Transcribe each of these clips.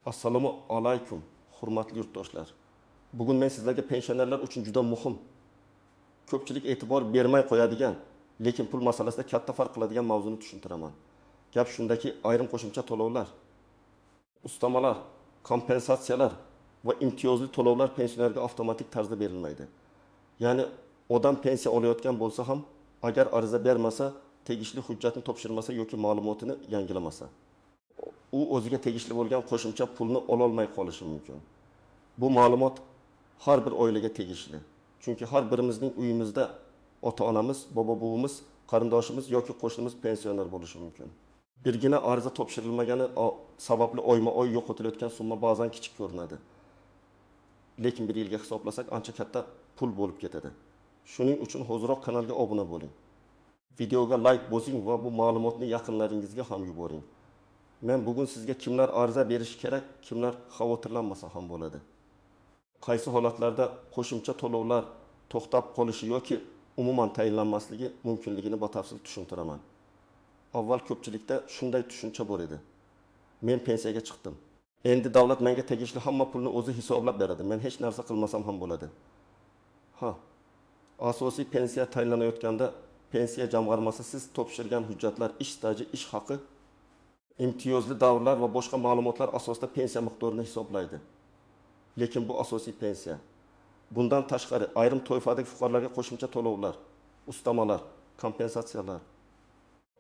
Assalomu alaykum, hurmatli yurtdoshlar. Bugun men sizlarga pensionerlar uchun juda muhim, ko'pchilik e'tibor bermay qo'yadigan, lekin pul masalasida katta farq qiladigan mavzuni tushuntiraman. Gap shundaki, ayrim qo'shimcha to'lovlar, ustamalar, kompensatsiyalar va imtiyozli to'lovlar pensionerga avtomatik tarzda berilmaydi. Ya'ni odam pensiya olayotgan bo'lsa ham, agar ariza bermasa, tegishli hujjatni topshirmasa yoki ma'lumotini yangilamasa, u o'ziga tegishli bo'lgan qo'shimcha pulni ololmay qolishi mumkin. Bu ma'lumot har bir oilaga tegishli. Chunki har birimizning uyimizda ota-onamiz, bobo-buvimiz, qarindoshimiz yoki qo'shnimiz pensioner bo'lishi mumkin. Birgina ariza topshirilmagani sababli oyma-oy yo'qotilayotgan summa ba'zan kichik ko'rinadi. Lekin bir yilga hisoblasak ancha katta pul bo'lib ketadi. Shuning uchun hoziroq kanalga obuna bo'ling. Videoga like bosing va bu ma'lumotni yaqinlaringizga ham yuboring. Men bugun sizga kimlar ariza berish kerak, kimlar xavotirlanmasa ham bo'ladi. Qaysi holatlarda qo'shimcha to'lovlar to'xtab qolishi yoki umuman tayinlanmasligi mumkinligini batafsil tushuntiraman. Avval ko'pchilikda shunday tushuncha bor edi. Men pensiyaga chiqdim. Endi davlat menga tegishli hamma pulni o'zi hisoblab beradi. Men hech narsa qilmasam ham bo'ladi. Asosiy pensiya tayinlanayotganda pensiya jamg'armasi siz topshirgan hujjatlar, ish staji, ish haqi, imtiyozli davrlar va boshqa ma'lumotlar asosida pensiya miqdorini hisoblaydi. Lekin bu asosiy pensiya. Bundan tashqari ayrim toifadagi fuqarolarga qo'shimcha to'lovlar, ustamalar, kompensatsiyalar,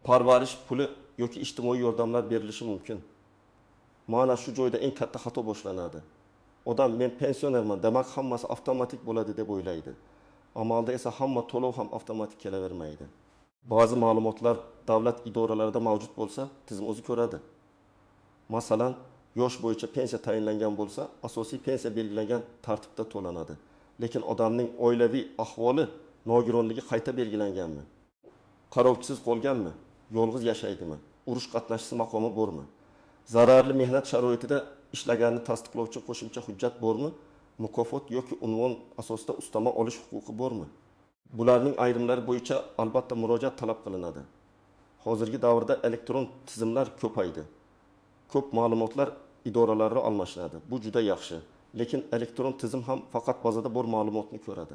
parvarish puli yoki ijtimoiy yordamlar berilishi mumkin. Mana shu joyda eng katta xato boshlanadi. Odam men pensionerman, demak hammasi avtomatik bo'ladi deb o'ylaydi. Amalda esa hamma to'lov ham avtomatik kelavermaydi. Ba'zi ma'lumotlar davlat idoralarida mavjud bo'lsa, tizim o'zi ko'radi. Masalan, yosh bo'yicha pensiya tayinlangan bo'lsa, asosiy pensiya belgilangan tartibda to'lanadi. Lekin odamning oilaviy ahvoli, nogironligi qayta belgilanganmi? Qarovchisiz qolganmi? Yolg'iz yashaydimi? Urush qatnashchisi maqomi bormi? Zararli mehnat sharoitida ishlaganini tasdiqlovchi qo'shimcha hujjat bormi? Mukofot yoki unvon asosida ustama olish huquqi bormi? Bularning ayrimlari bo'yicha albatta murojaat talab qilinadi. Hozirgi davrda elektron tizimlar ko'paydi. Ko'p ma'lumotlar idoralararo almashinadi. Bu juda yaxshi. Lekin elektron tizim ham faqat bazada bor ma'lumotni ko'radi.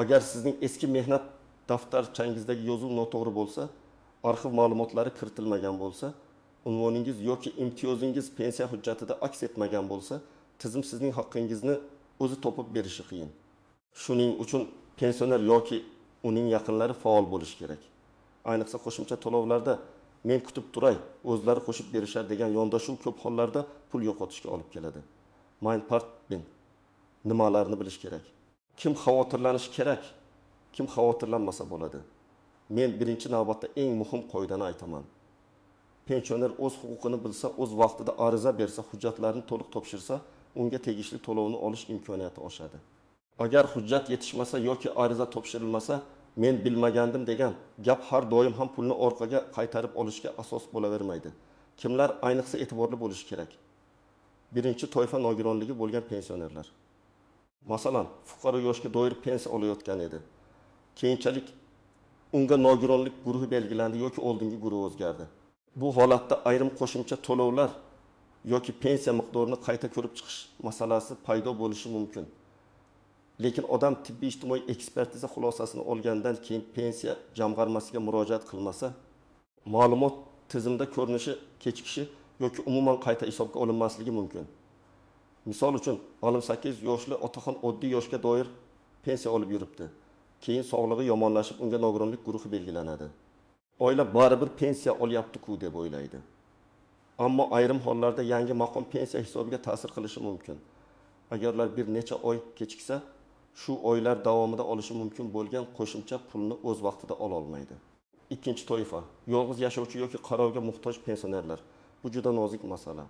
Agar sizning eski mehnat daftarchangizdagi yozuv noto'g'ri bo'lsa, arxiv ma'lumotlari kiritilmagan bo'lsa, unvoningiz yoki imtiyozingiz pensiya hujjatida aks etmagan bo'lsa, tizim sizning haqqingizni o'zi topib berishi qiyin. Shuning uchun pensioner yoki uning yaqinlari faol bo'lishi kerak. Ayniqsa qo'shimcha to'lovlarda men kutib turay, o'zlari qo'shib berishar degan yondashuv ko'p hollarda pul yo'qotishga olib keladi. Maynpartbin nimalarni bilish kerak? Kim xavotirlanishi kerak? Kim xavotirlanmasa bo'ladi? Men birinchi navbatda eng muhim qoidani aytaman. Pensioner o'z huquqini bilsa, o'z vaqtida ariza bersa, hujjatlarni to'liq topshirsa, unga tegishli to'lovni olish imkoniyati oshadi. Agar hujjat yetishmasa yoki ariza topshirilmasa, men bilmagandim degan gap har doim ham pulni orqaga qaytarib olishga asos bo'lavermaydi. Kimlar ayniqsa e'tiborli bo'lishi kerak? Birinchi toifa nogironligi bo'lgan pensionerlar. Masalan, fuqaro yoshga doir pensiya olayotgan edi. Keyinchalik unga nogironlik guruhi belgilandi yoki oldingi guruh o'zgardi. Bu holatda ayrim qo'shimcha to'lovlar yoki pensiya miqdorini qayta ko'rib chiqish masalasi paydo bo'lishi mumkin. Lekin odam tibbiy ijtimoiy ekspertiza xulosasini olgandan keyin pensiya jamg'armasiga murojaat qilmasa, ma'lumot tizimda ko'rinishi kechikishi yoki umuman qayta hisobga olinmasligi mumkin. Misol uchun, 68 yoshli otaxon oddiy yoshga doir pensiya olib yuribdi. Keyin sog'lig'i yomonlashib, unga nogironlik guruhi belgilanadi. Oila baribir pensiya olyapti-ku deb o'ylaydi. Ammo ayrim hollarda yangi maqom pensiya hisobiga ta'sir qilishi mumkin. Agarlar bir necha oy kechiksa, shu oylar davomida olishi mumkin bo'lgan qo'shimcha pulni o'z vaqtida ola olmaydi. Ikkinchi toifa, yolg'iz yashovchi yoki qarovga muhtoj pensionerlar. Bu juda nozik masala.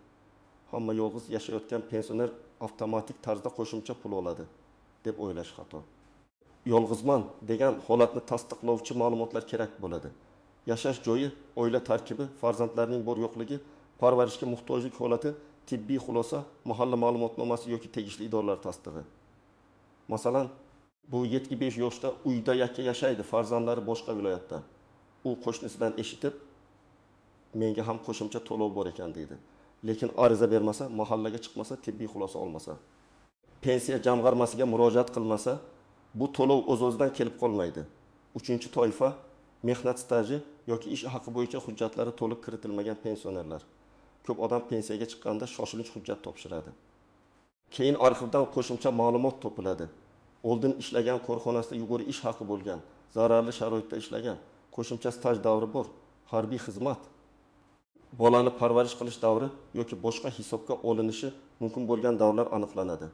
Hamma yolg'iz yashayotgan pensioner avtomatik tarzda qo'shimcha pul oladi deb o'ylash xato. Yolg'izman degan holatni tasdiqlovchi ma'lumotlar kerak bo'ladi. Yashash joyi, oila tarkibi, farzandlarning bor yo'qligi, parvarishga muhtojlik holati, tibbiy xulosa, mahalla ma'lumotnomasi yoki tegishli idoralar tasdig'i. Masalan, bu 75 yoshda uyda yakka yashaydi, farzandlari boshqa viloyatda. U qo'shnisidan eshitib, menga ham qo'shimcha to'lov bor ekan deydi. lekin ariza bermasa, mahallaga chiqmasa, tibbiy xulosa olmasa, pensiya jamg'armasiga murojaat qilmasa, bu to'lov o'z-o'zidan kelib qolmaydi. Uchinchi toifa mehnat staji yoki ish haqi bo'yicha hujjatlari to'liq kiritilmagan pensionerlar. Ko'p odam pensiyaga chiqqanda shoshilinch hujjat topshiradi. Keyin arxivdan qo'shimcha ma'lumot topiladi. Oldin ishlagan korxonasida yuqori ish haqi bo'lgan, zararli sharoitda ishlagan, qo'shimcha staj davri bor, harbiy xizmat, bolani parvarish qilish davri yoki boshqa hisobga olinishi mumkin bo'lgan davrlar aniqlanadi.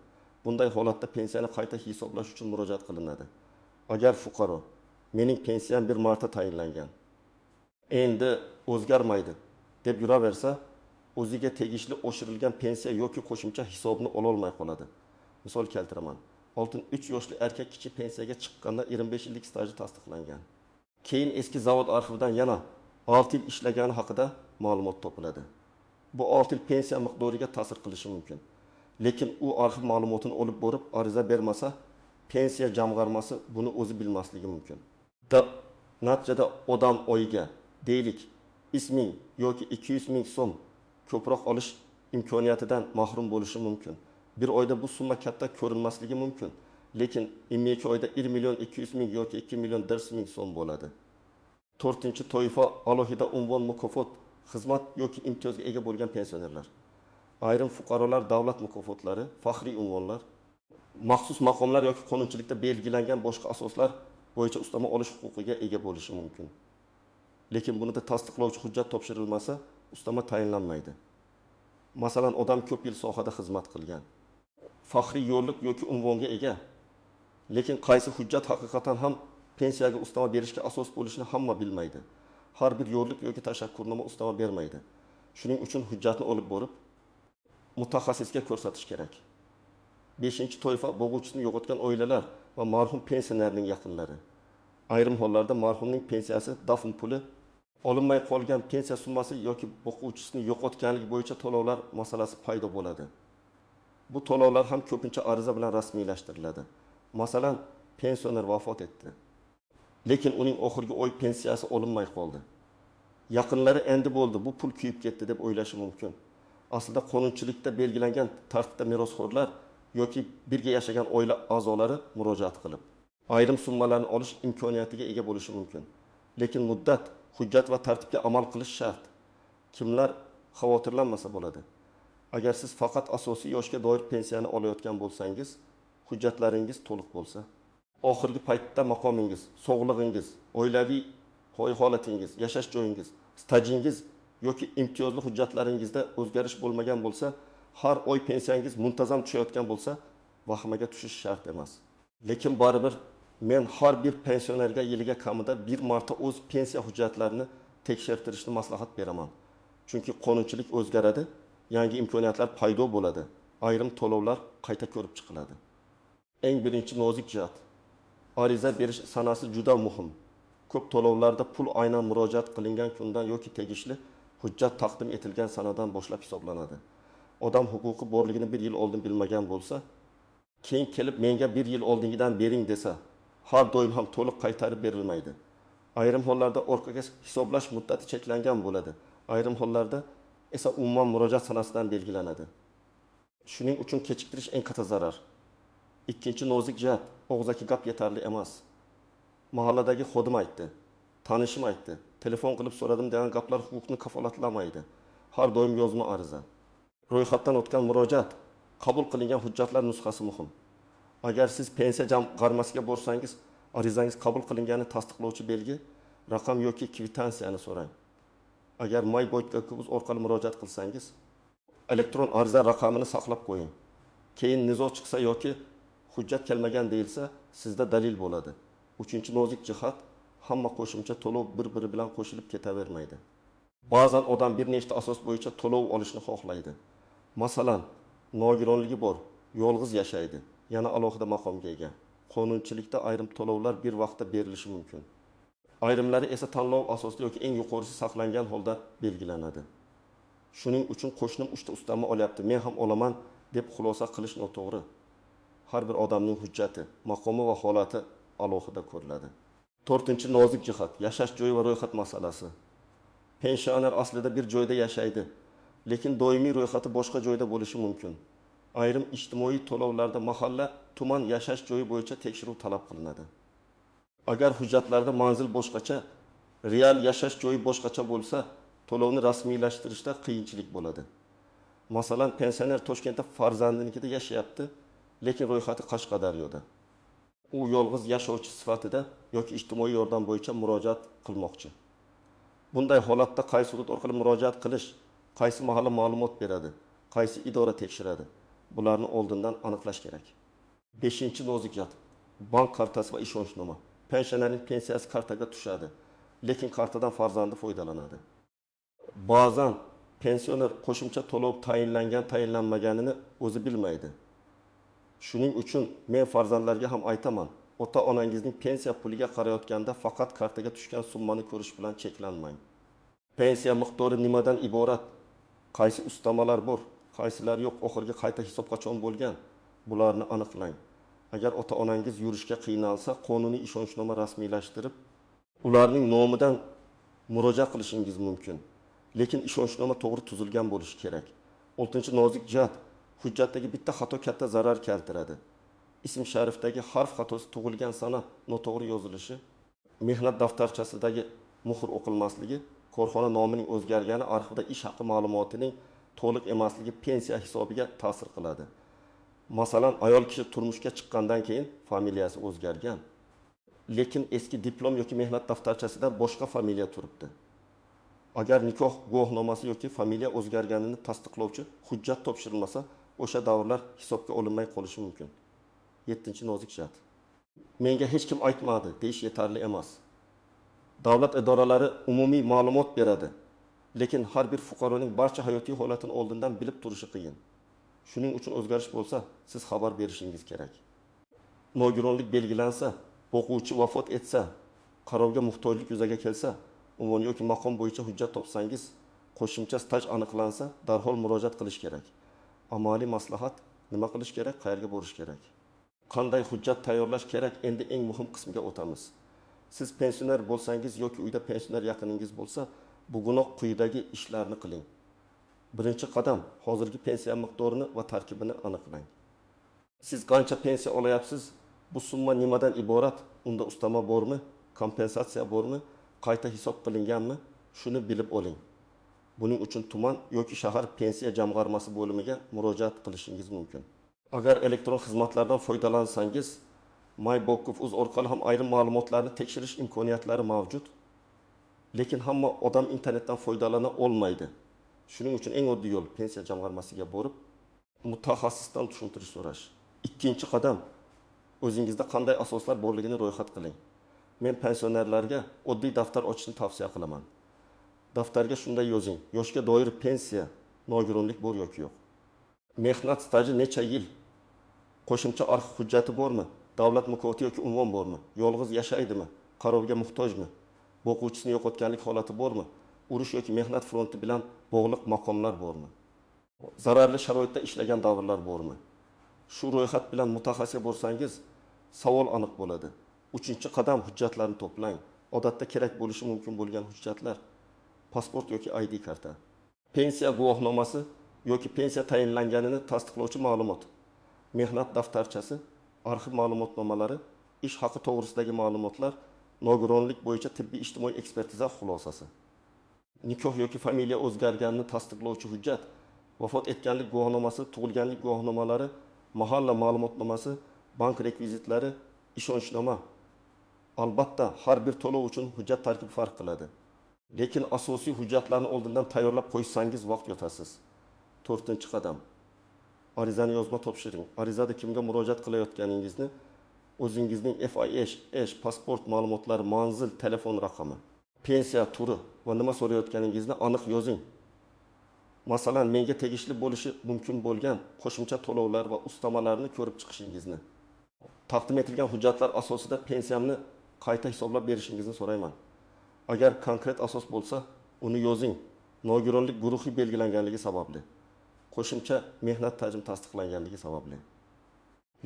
Bunday holatda pensiyani qayta hisoblash uchun murojaat qilinadi. Agar fuqaro mening pensiyam bir marta tayinlangan, endi o'zgarmaydi deb yuraversa, o'ziga tegishli oshirilgan pensiya yoki qo'shimcha hisobni ola olmay qoladi. Misol keltiraman. 63 yoshli erkak kichik pensiyaga chiqqanda 25 yillik staji tasdiqlangan. Keyin eski zavod arxividan yana 6 yil ishlagani haqida ma'lumot topiladi. Bu 6 yil pensiya miqdoriga ta'sir qilishi mumkin. Lekin u arxiv ma'lumotini olib borib ariza bermasa, pensiya jamg'armasi buni o'zi bilmasligi mumkin. Natijada odam oyiga deylik 100 ming yoki 200 ming so'm ko'proq olish imkoniyatidan mahrum bo'lishi mumkin. Bir oyda bu summa katta ko'rinmasligi mumkin, lekin 22 oyda 1 million 200 ming yoki 2 million 400 ming so'm bo'ladi. 4-toifa alohida unvon, mukofot, xizmat yoki imtiyozga ega bo'lgan pensionerlar. Ayrim fuqarolar davlat mukofotlari, faxriy unvonlar, maxsus maqomlar yoki qonunchilikda belgilangan boshqa asoslar bo'yicha ustama olish huquqiga ega bo'lishi mumkin. Lekin bunida tasdiqlovchi hujjat topshirilmasa, ustama tayinlanmaydi. Masalan, odam ko'p yil sohada xizmat qilgan, faxriy yo'llik yoki unvonga ega, lekin qaysi hujjat haqiqatan ham pensiyaga ustama berishga asos bo'lishini hamma bilmaydi. Har bir yo'llik yoki tashakkurnoma ustama bermaydi. Shuning uchun hujjatni olib borib mutaxassisga ko'rsatish kerak. 5-toifa bo'g'uvchisini yo'qotgan oilalar va marhum pensionerning yaqinlari. Ayrim hollarda marhumning pensiyasi, dafn puli, olinmay qolgan pensiya summasi yoki boquvchisini yo'qotganligi bo'yicha to'lovlar masalasi paydo bo'ladi. Bu to'lovlar ham ko'pincha ariza bilan rasmiylashtiriladi. Masalan, pensioner vafot etdi, lekin uning oxirgi oy pensiyasi olinmay qoldi. Yaqinlari endi bo'ldi, bu pul kuyib ketdi deb o'ylashi mumkin. Aslida qonunchilikda belgilangan tartibda merosxo'rlar yoki birga yashagan oila a'zolari murojaat qilib ayrim summalarni olish imkoniyatiga ega bo'lishi mumkin. Lekin muddat, hujjat va tartibga amal qilish shart. Kimlar xavotirlanmasa bo'ladi. Agar siz faqat asosiy yoshga doir pensiyani olayotgan bo'lsangiz, hujjatlaringiz to'liq bo'lsa, oxirgi paytda maqomingiz, sog'lig'ingiz, oilaviy holatingiz, yashash joyingiz, stajingiz yoki imtiyozli hujjatlaringizda o'zgarish bo'lmagan bo'lsa, har oy pensiyangiz muntazam tushayotgan bo'lsa, vahimaga tushish shart emas. Lekin baribir men har bir pensionerga yiliga kamida bir marta o'z pensiya hujjatlarini tekshirtirishni maslahat beraman. Chunki qonunchilik o'zgaradi, yangi imkoniyatlar paydo bo'ladi, ayrim to'lovlar qayta ko'rib chiqiladi. Eng birinchi nozik jihat, ariza berish sanasi juda muhim. Ko'p to'lovlarda pul aynan murojaat qilingan kundan yoki tegishli hujjat taqdim etilgan sanadan boshlab hisoblanadi. Odam huquqi borligini bir yil oldin bilmagan bo'lsa, keyin kelib menga bir yil oldingidan bering desa, har doim ham to'liq qaytarib berilmaydi. Ayrim hollarda orqaga hisoblash muddati cheklangan bo'ladi. Ayrim hollarda esa umuman murojaat sanasidan belgilanadi. Shuning uchun kechiktirish eng katta zarar. Ikkinchi nozik jihat, og'zaki gap yetarli emas. Mahalladagi xodim aytdi, tanishim aytdi, telefon qilib so'radim degan gaplar huquqni kafolatlamaydi. Har doim yozma ariza. Ro'yxatdan o'tgan murojaat, qabul qilingan hujjatlar nusxasi muhim. Agar siz pensiya jamg'armasiga borsangiz, arizangiz qabul qilinganini tasdiqlovchi belgi, raqam yoki kvitansiyani so'rang. Agar MyBoyka.uz orqali murojaat qilsangiz, elektron ariza raqamini saqlab qo'ying. Keyin nizo chiqsa yoki hujjat kelmagan deyilsa, sizda dalil bo'ladi. Uchinchi nozik jihat, hamma qo'shimcha to'lov bir-biri bilan qo'shilib ketavermaydi. Ba'zan odam bir nechta asos bo'yicha to'lov olishni xohlaydi. Masalan, nogironligi bor, yolg'iz yashaydi, yana alohida maqomga ega. Qonunchilikda ayrim to'lovlar bir vaqtda berilishi mumkin. Ayrimlari esa tanlov asosli yoki eng yuqorisi saqlangan holda belgilanadi. Shuning uchun qo'shnim 3 ta ustama olyapti, men ham olaman deb xulosa qilish noto'g'ri. Har bir odamning hujjati, maqomi va holati alohida ko'riladi. 4-nozik jihat, yashash joyi va ro'yxat masalasi. Pensioner aslida bir joyda yashaydi, lekin doimiy ro'yxati boshqa joyda bo'lishi mumkin. Ayrim ijtimoiy to'lovlarda mahalla, tuman yashash joyi bo'yicha tekshiruv talab qilinadi. Agar hujjatlarda manzil boshqacha, real yashash joyi boshqacha bo'lsa, to'lovni rasmiylashtirishda qiyinchilik bo'ladi. Masalan, pensioner Toshkentda farzandinikida yashayapti, lekin ro'yxati Qashqadaryoda. U yolg'iz yashovchi sifatida yoki ijtimoiy yordam bo'yicha murojaat qilmoqchi. Bunday holatda qaysi hudud orqali murojaat qilish, qaysi mahalla ma'lumot beradi, qaysi idora tekshiradi? Bularni oldindan aniqlash kerak. 5-nozik jat. Bank kartasi va ishonchnoma. Pensionerning pensiyasi kartaga tushadi, lekin kartadan farzandi foydalanadi. Ba'zan pensioner qo'shimcha to'lov tayinlanmaganini o'zi bilmaydi. Shuning uchun men farzandlarga ham aytaman, ota-onangizning pensiya puliga qarayotganda faqat kartaga tushgan summani ko'rish bilan cheklanmang. Pensiya miqdori nimadan iborat? Qaysi ustamalar bor, qaysilar yo'q, oxirgi qayta hisob qachon bo'lgan? Bularni aniqlang. Agar ota-onangiz yurishga qiynalsa, qonuniy ishonchnoma rasmiylashtirib, ularning nomidan murojaat qilishingiz mumkin. Lekin ishonchnoma to'g'ri tuzilgan bo'lishi kerak. 6-nozik jihat. Hujjatdagi bitta xato katta zarar keltiradi. Ism sharifdagi harf xatosi, tug'ilgan sana noto'g'ri yozilishi, mehnat daftarchasidagi muhr o'qilmasligi, korxona nomining o'zgargani, arxivda ish haqi ma'lumotining to'liq emasligi pensiya hisobiga ta'sir qiladi. Masalan, ayol kishi turmushga chiqqandan keyin familiyasi o'zgargan, lekin eski diplom yoki mehnat daftarchasida boshqa familiya turibdi. Agar nikoh guvohnomasi yoki familiya o'zgarganini tasdiqlovchi hujjat topshirilmasa, o'sha davrlar hisobga olinmay qolishi mumkin. 7-nozik jihat. Menga hech kim aytmadi deyish yetarli emas. Davlat idoralari umumiy ma'lumot beradi, lekin har bir fuqaroning barcha hayotiy holatini oldindan bilib turishi qiyin. Shuning uchun o'zgarish bo'lsa, siz xabar berishingiz kerak. Nogironlik belgilansa, o'quvchi vafot etsa, qarovga muhtojlik yuzaga kelsa, unvon yoki maqom bo'yicha hujjat topsangiz, qo'shimcha staj aniqlansa, darhol murojaat qilish kerak. Amaliy maslahat: nima qilish kerak, qayerga borish kerak? Qanday hujjat tayyorlash kerak? Endi eng muhim qismiga o'tamiz. Siz pensioner bo'lsangiz yoki uyda pensioner yaqiningiz bo'lsa, bugunoq quyidagi ishlarni qiling. Birinchi qadam: hozirgi pensiya miqdorini va tarkibini aniqlang. Siz qancha pensiya olayapsiz? Bu summa nimadan iborat? Unda ustama bormi? Kompensatsiya bormi? Qayta hisob qilinganmi? Shuni bilib oling. Buning uchun tuman yoki shahar pensiya jamg'armasi bo'limiga murojaat qilishingiz mumkin. Agar elektron xizmatlardan foydalansangiz, MyBookov.uz orqali ham ayrim ma'lumotlarni tekshirish imkoniyatlari mavjud. Lekin hamma odam internetdan foydalana olmaydi. Shuning uchun eng oddiy yo'l pensiya jamg'armasiga borib, mutaxassisdan tushuntirish so'rash. Ikkinchi qadam: o'zingizda qanday asoslar borligini ro'yxat qiling. Men pensionerlarga oddiy daftar ochishni tavsiya qilaman. Daftarga shunday yozing: yoshga doir pensiya, nogironlik bor yoki yo'q. Mehnat staji necha yil? Qo'shimcha arxiv hujjati bormi? Davlat mukofoti yoki unvon bormi? Yolg'iz yashaydimi? Qarovga muhtojmi? O'quvchisini yo'qotganlik holati bormi? Urush yoki mehnat fronti bilan bog'liq maqomlar bormi? Zararli sharoitda ishlagan davrlar bormi? Shu ro'yxat bilan mutaxassis bo'lsangiz, savol aniq bo'ladi. 3-qadam: hujjatlarni to'plang. Odatda kerak bo'lishi mumkin bo'lgan hujjatlar: pasport yoki ID karta, pensiya guvohnomasi yoki pensiya tayinlanganini tasdiqlovchi ma'lumot, mehnat daftarchasi, arxiv ma'lumotnomalari, ish haqi to'g'risidagi ma'lumotlar, nogironlik bo'yicha tibbiy ijtimoiy ekspertiza xulosasi, nikoh yoki familiya o'zgarganini tasdiqlovchi hujjat, vafot etganlik guvohnomasi, tug'ilganlik guvohnomalari, mahalla ma'lumotnomasi, bank rekvizitlari, ishonchnoma. Albatta, har bir to'lov uchun hujjat tarkibi farq qiladi. Lekin asosiy hujjatlarni oldindan tayyorlab qo'ysangiz vaqt yotasiz. 4-qadam: arizani yozma topshiring. Arizada kimga murojaat qilayotganingizni, o'zingizning FIH, pasport ma'lumotlari, manzil, telefon raqami, pensiya turi va nima so'rayotganingizni aniq yozing. Masalan, menga tegishli bo'lishi mumkin bo'lgan qo'shimcha to'lovlar va ustamalarni ko'rib chiqishingizni. Taqdim etilgan hujjatlar asosida pensiyamni qayta hisoblab berishingizni so'rayman. Agar konkret asos bo'lsa, uni yozing. Nogironlik guruhi belgilanganligi sababli, qo'shimcha mehnat tajim tasdiqlanganligi sababli.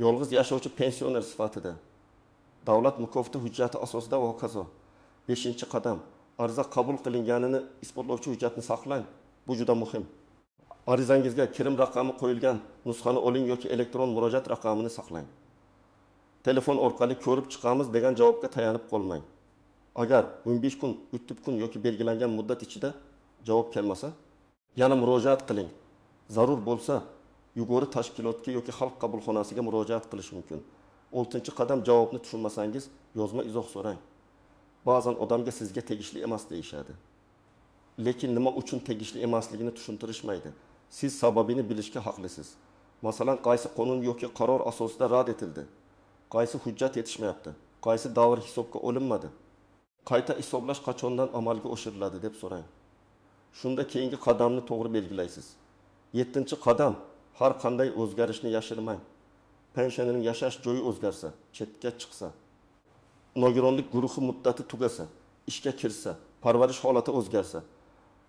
Yolg'iz yashovchi pensioner sifatida davlat mukofoti hujjati asosida va hokazo. 5-qadam: ariza qabul qilinganini isbotlovchi hujjatni saqlang. Bu juda muhim. Arizangizga kirim raqami qo'yilgan nusxani oling yoki elektron murojaat raqamini saqlang. Telefon orqali ko'rib chiqamiz degan javobga tayanib qolmang. Agar 15 kun, 30 kun yoki belgilangan muddat ichida javob kelmasa, yana murojaat qiling. Zarur bo'lsa, yug'ori tashkilotga yoki xalq qabulxonasiga murojaat qilish mumkin. 6-qadam javobni tushunmasangiz, yozma izoh so'rang. Ba'zan odamga sizga tegishli emas deyishadi. Lekin nima uchun tegishli emasligini tushuntirishmaydi. Siz sababini bilishga haqlisiz. Masalan, qaysi qonun yoki qaror asosida rad etildi? Qaysi hujjat yetishmayapti? Qaysi davr hisobga olinmadi? Qayta hisoblash qachondan amalga oshiriladi deb so'rang. Shunda keyingi qadamni to'g'ri belgilaysiz. 7-qadam, har qanday o'zgarishni yashirmang. Pensionining yashash joyi o'zgarsa, chetga chiqsa, nogironlik guruhi muddati tugasa, ishga kirsa, parvarish holati o'zgarsa,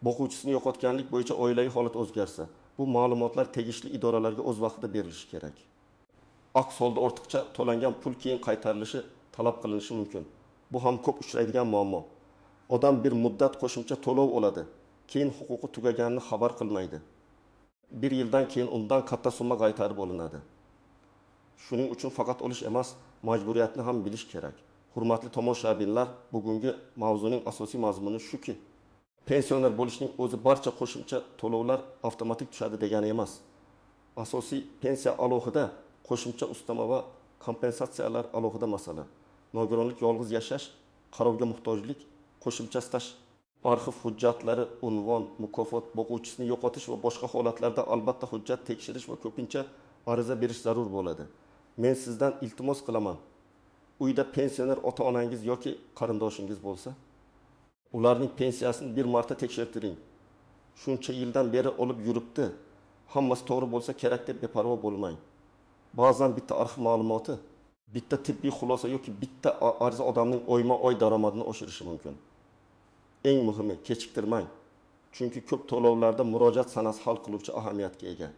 boquvchisini yo'qotganlik bo'yicha oilaviy holat o'zgarsa, bu ma'lumotlar tegishli idoralarga o'z vaqtida berilishi kerak. Aks holda ortiqcha to'langan pul keyin qaytarilishi talab qilinishi mumkin. Bu ham ko'p uchraydigan muammo. Odam bir muddat qo'shimcha to'lov oladi, keyin huquqi tugaganini xabar qilmaydi. 1 yildan keyin undan katta summa qaytarib olinadi. Shuning uchun faqat olish emas, majburiyatni ham bilish kerak. Hurmatli tomoshabinlar, bugungi mavzuning asosiy mazmuni shuki, pensioner bo'lishning o'zi barcha qo'shimcha to'lovlar avtomatik tushadi degani emas. Asosiy pensiya alohida, qo'shimcha ustama va kompensatsiyalar alohida masala. Nogironlik, yolg'iz yashash, qarovga muhtojlik, qo'shimcha staj, arxiv hujjatlari, unvon, mukofot, boquvchisini yo'qotish va boshqa holatlarda albatta hujjat tekshirish va ko'pincha ariza berish zarur bo'ladi. Men sizdan iltimos qilaman. Uyda pensioner ota-onangiz yoki qarindoshingiz bo'lsa, ularning pensiyasini bir marta tekshirtiring. Shuncha yildan beri olib yuribdi. Hammasi to'g'ri bo'lsa kerak deb beparvo bo'lmang. Ba'zan bitta arxiv ma'lumoti, bitta tibbiy xulosa yoki bitta ariza odamning oyma-oy daromadini oshirishi mumkin. Eng muhimi, kechiktirmang. Chunki ko'p to'lovlarda murojaat sanasi hal qiluvchi ahamiyatga ega.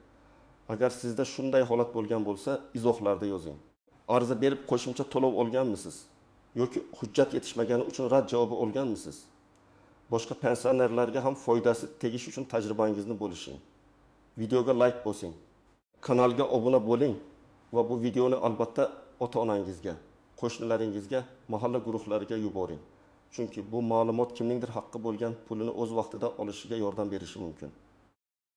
Agar sizda shunday holat bo'lgan bo'lsa, izohlarda yozing. Ariza berib qo'shimcha to'lov olganmisiz? Yoki hujjat yetishmagani uchun rad javobi olganmisiz? Boshqa pensionerlarga ham foydasi tegish uchun tajribangizni bo'lishing. Videoga like bosing. Kanalga obuna bo'ling va bu videoni albatta ota-onangizga, qo'shnilaringizga, mahalla guruhlariga yuboring. Chunki bu ma'lumot kimningdir haqqi bo'lgan pulini o'z vaqtida olishiga yordam berishi mumkin.